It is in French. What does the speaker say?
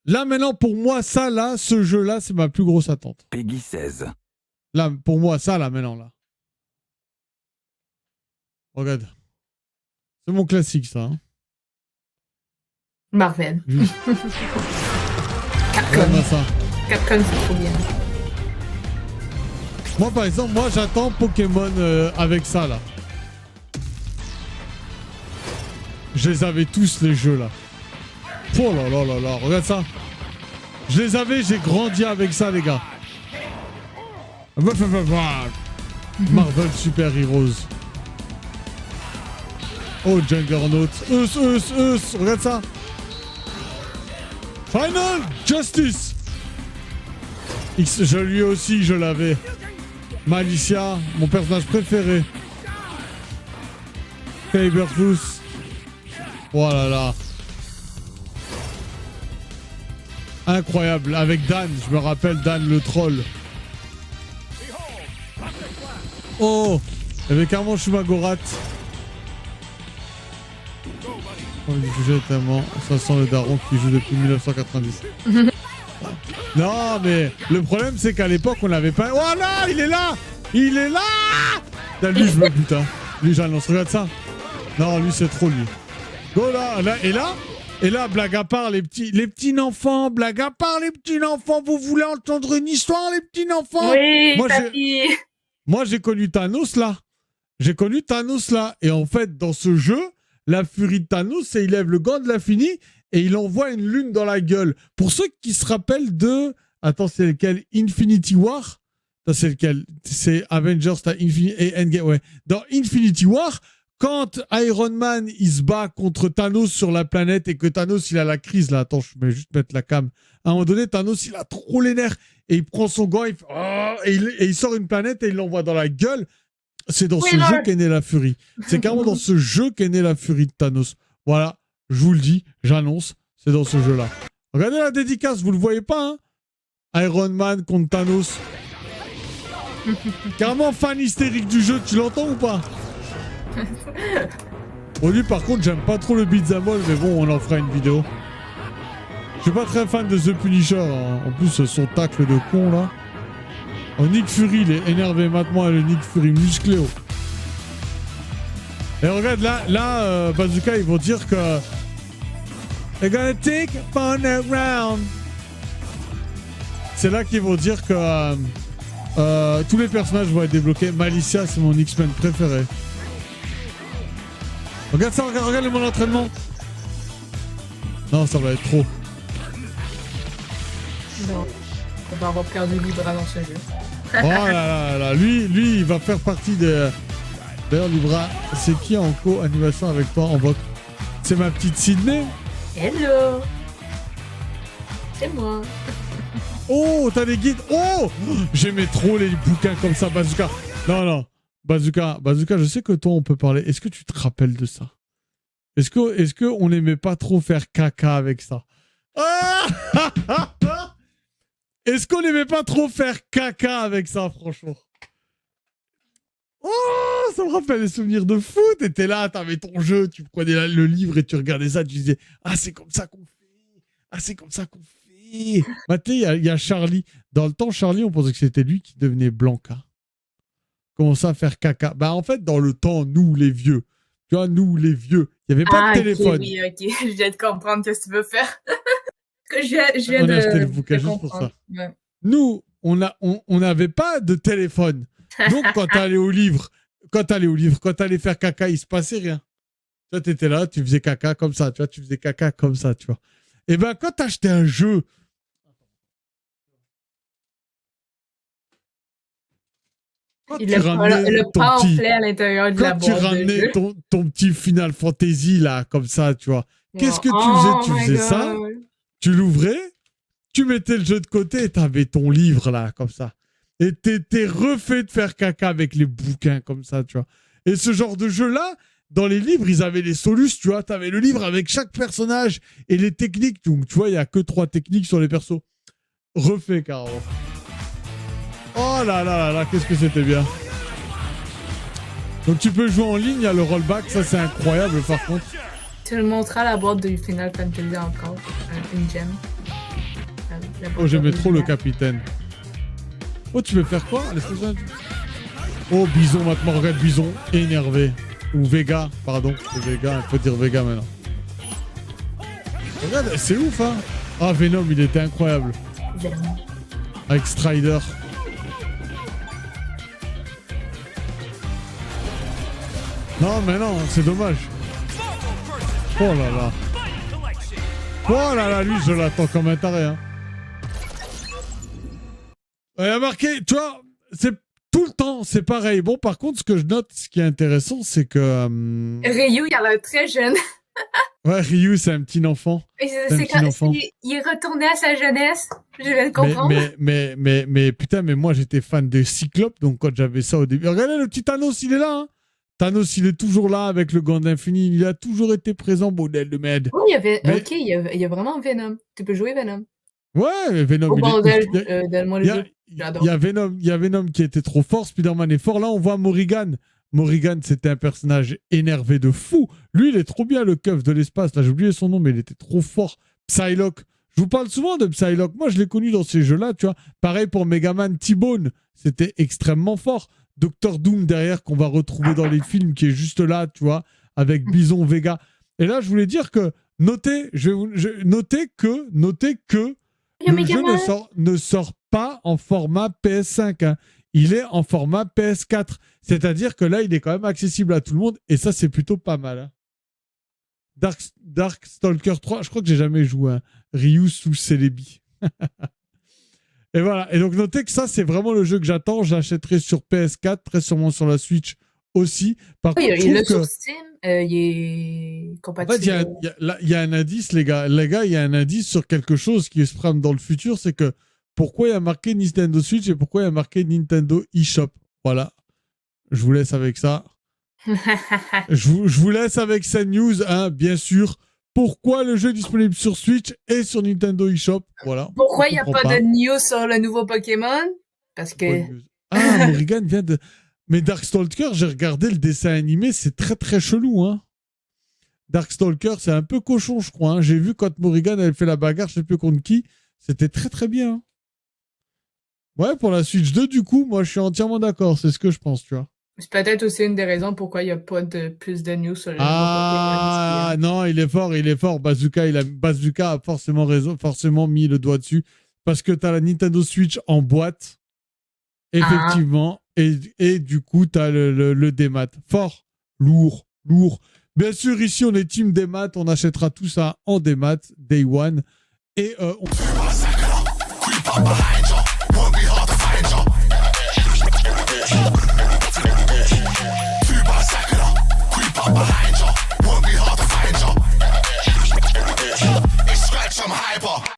Là, maintenant, pour moi, ça, là, ce jeu-là, c'est ma plus grosse attente. Peggy 16. Là, pour moi, ça, là, maintenant, là. Regarde. C'est mon classique, ça. Hein. Marvel. Capcom. Ça. Capcom, c'est trop bien. Moi, par exemple, moi, j'attends Pokémon avec ça, là. Je les avais tous, les jeux, là. Oh là là là là, regarde ça. Je les avais, j'ai grandi avec ça, les gars. Marvel Super Heroes. Oh, Juggernaut. Regarde ça. Final Justice. Lui aussi, je l'avais. Malicia, mon personnage préféré. Sabertooth. Oh là là. Incroyable. Avec Dan, je me rappelle Dan le troll. Oh, il y avait carrément Shumagorat. Oh, il joue tellement. Ça sent le daron qui joue depuis 1990. Non, mais le problème, c'est qu'à l'époque, on n'avait pas... Oh là, il est là. Il est là. Là, lui, je me bute, hein. Lui, j'annonce. Regarde ça. Non, lui, c'est trop, lui. Oh là, là, et là, blague à part, les petits enfants, blague à part, les petits enfants, vous voulez entendre une histoire, les petits enfants? Oui, moi, j'ai connu Thanos, là. Et en fait, dans ce jeu, la furie de Thanos, c'est il lève le gant de l'infini et il envoie une lune dans la gueule. Pour ceux qui se rappellent de... Attends, c'est lequel? Infinity War? C'est lequel? C'est Avengers, t'as Infinity... et Endgame, ouais. Dans Infinity War... Quand Iron Man, il se bat contre Thanos sur la planète et que Thanos, il a la crise, là. Attends, je vais juste mettre la cam. À un moment donné, Thanos, il a trop les nerfs et il prend son gant il fait, oh, et il sort une planète et il l'envoie dans la gueule. C'est dans ce jeu qu'est née la furie. C'est carrément dans ce jeu qu'est née la furie de Thanos. Voilà, je vous le dis, j'annonce, c'est dans ce jeu-là. Regardez la dédicace, vous le voyez pas, hein? Iron Man contre Thanos. Carrément fan hystérique du jeu, tu l'entends ou pas? Bon, lui, par contre, j'aime pas trop le beat'em all, mais bon, on en fera une vidéo. Je suis pas très fan de The Punisher. Hein. En plus, son tacle de con, là. Oh, Nick Fury, il est énervé maintenant, le Nick Fury musclé. Oh. Et regarde, là, Bazooka, ils vont dire que... They're gonna take fun around. C'est là qu'ils vont dire que... tous les personnages vont être débloqués. Malicia, c'est mon X-Men préféré. Regarde ça, regarde mon entraînement. Non, ça va être trop. Non, on va avoir perdu Libra dans ce jeu. Oh là là là, lui, il va faire partie de... D'ailleurs, Libra, c'est qui en co-animation avec toi en vote? C'est ma petite Sydney. Hello. C'est moi. Oh, t'as des guides. Oh, j'aimais trop les bouquins comme ça, Bazooka. Non. Bazooka, je sais que toi, on peut parler. Est-ce que tu te rappelles de ça? Est-ce que on n'aimait pas trop faire caca avec ça? Ah Est-ce qu'on n'aimait pas trop faire caca avec ça, franchement? Oh, ça me rappelle les souvenirs de foot. T'étais là, t'avais ton jeu, tu prenais le livre et tu regardais ça, tu disais « Ah, c'est comme ça qu'on fait. Ah, c'est comme ça qu'on fait. » Maintenant, il y a Charlie. Dans le temps, Charlie, on pensait que c'était lui qui devenait Blanca. Commençait à faire caca. Bah, en fait, dans le temps, nous, les vieux, tu vois, nous, les vieux, il n'y avait pas de téléphone. Oui, ok, je viens de comprendre ce que tu veux faire. Que je viens on de... a acheté le bouquin juste pour ça. Ouais. Nous, on n'avait pas de téléphone. Donc, quand t'allais au livre, quand t'allais faire caca, il se passait rien. Toi, t'étais là, tu faisais caca comme ça, tu vois, tu vois. Et ben, quand t'achetais un jeu, quand il le pamphlet à l'intérieur de la boîte. Quand tu ramenais ton petit Final Fantasy, là, comme ça, tu vois, qu'est-ce que tu faisais? Tu faisais ça, tu l'ouvrais, tu mettais le jeu de côté et t'avais ton livre, là, comme ça. Et t'étais refait de faire caca avec les bouquins, comme ça, tu vois. Et ce genre de jeu-là, dans les livres, ils avaient les solus, tu vois. T'avais le livre avec chaque personnage et les techniques. Donc, tu vois, il n'y a que 3 techniques sur les persos. Refait, carrément. Oh là là là là, qu'est-ce que c'était bien. Donc, tu peux jouer en ligne, il y a le rollback. Ça, c'est incroyable, par contre. Tu le montreras la boîte de Final Fantasy encore. Une gemme. Oh, j'aimais trop le capitaine. Oh, tu veux faire quoi? Oh, Bison, maintenant, regarde Bison, énervé. Ou Vega, pardon. C'est Vega, il faut dire Vega maintenant. Regarde, c'est ouf, hein. Ah, Venom, il était incroyable. Venom. Avec Strider. Non, mais non, c'est dommage. Oh là là. Oh là là, lui, je l'attends comme un taré, hein. Il a marqué, tu vois, c'est tout le temps, c'est pareil. Bon, par contre, ce que je note, ce qui est intéressant, c'est que... Ryu, il a l'air très jeune. Ouais, Ryu, c'est un petit enfant. C'est quand il est retourné à sa jeunesse. Je vais le comprendre. Mais putain, mais moi, j'étais fan de Cyclope, donc quand j'avais ça au début... Regardez, le petit Thanos, il est là, hein. Thanos, il est toujours là avec le gant d'infini. Il a toujours été présent, bordel de merde. Oh, il y avait... Ok, il y a vraiment Venom. Tu peux jouer Venom. Ouais, Venom, oh, bordel, donne-moi le jeu. Il y a Venom qui était trop fort, Spider-Man est fort. Là, on voit Morrigan. Morrigan, c'était un personnage énervé de fou. Lui, il est trop bien, le keuf de l'espace. Là, j'ai oublié son nom, mais il était trop fort. Psylocke. Je vous parle souvent de Psylocke. Moi, je l'ai connu dans ces jeux-là, tu vois. Pareil pour Megaman T-Bone. C'était extrêmement fort. Docteur Doom derrière, qu'on va retrouver dans les films, qui est juste là, tu vois, avec Bison Vega. Et là, je voulais dire que, notez que le jeu ne sort pas en format PS5. Hein. Il est en format PS4. C'est-à-dire que là, il est quand même accessible à tout le monde. Et ça, c'est plutôt pas mal. Hein. Darkstalker 3, je crois que j'ai jamais joué. Hein. Ryu sous Celebi. Et voilà. Et donc, notez que ça, c'est vraiment le jeu que j'attends. Je l'achèterai sur PS4, très sûrement sur la Switch aussi. Par contre, il est sur Steam. Il est compatible. En fait, il y a un indice, les gars. Les gars, il y a un indice sur quelque chose qui se prend dans le futur. C'est que pourquoi il y a marqué Nintendo Switch et pourquoi il y a marqué Nintendo eShop. Voilà. Je vous laisse avec ça. je vous laisse avec cette news, hein, bien sûr. Pourquoi le jeu est disponible sur Switch et sur Nintendo eShop. Voilà. Pourquoi il n'y a pas de news sur le nouveau Pokémon? Parce que... Ah, Morrigan vient de... Mais Darkstalker, j'ai regardé le dessin animé, c'est très très chelou, hein. Darkstalker, c'est un peu cochon, je crois. Hein. J'ai vu quand Morrigan avait fait la bagarre, je sais plus contre qui. C'était très très bien. Hein. Ouais, pour la Switch 2, du coup, moi je suis entièrement d'accord. C'est ce que je pense, tu vois. C'est peut-être aussi une des raisons pourquoi il n'y a pas de plus de news sur le Ah non, il est fort. Bazooka a forcément mis le doigt dessus. Parce que t'as la Nintendo Switch en boîte. Effectivement. Et du coup, t'as le démat. Fort. Lourd. Bien sûr, ici, on est team démat. On achètera tout ça en démat, day one. Et on...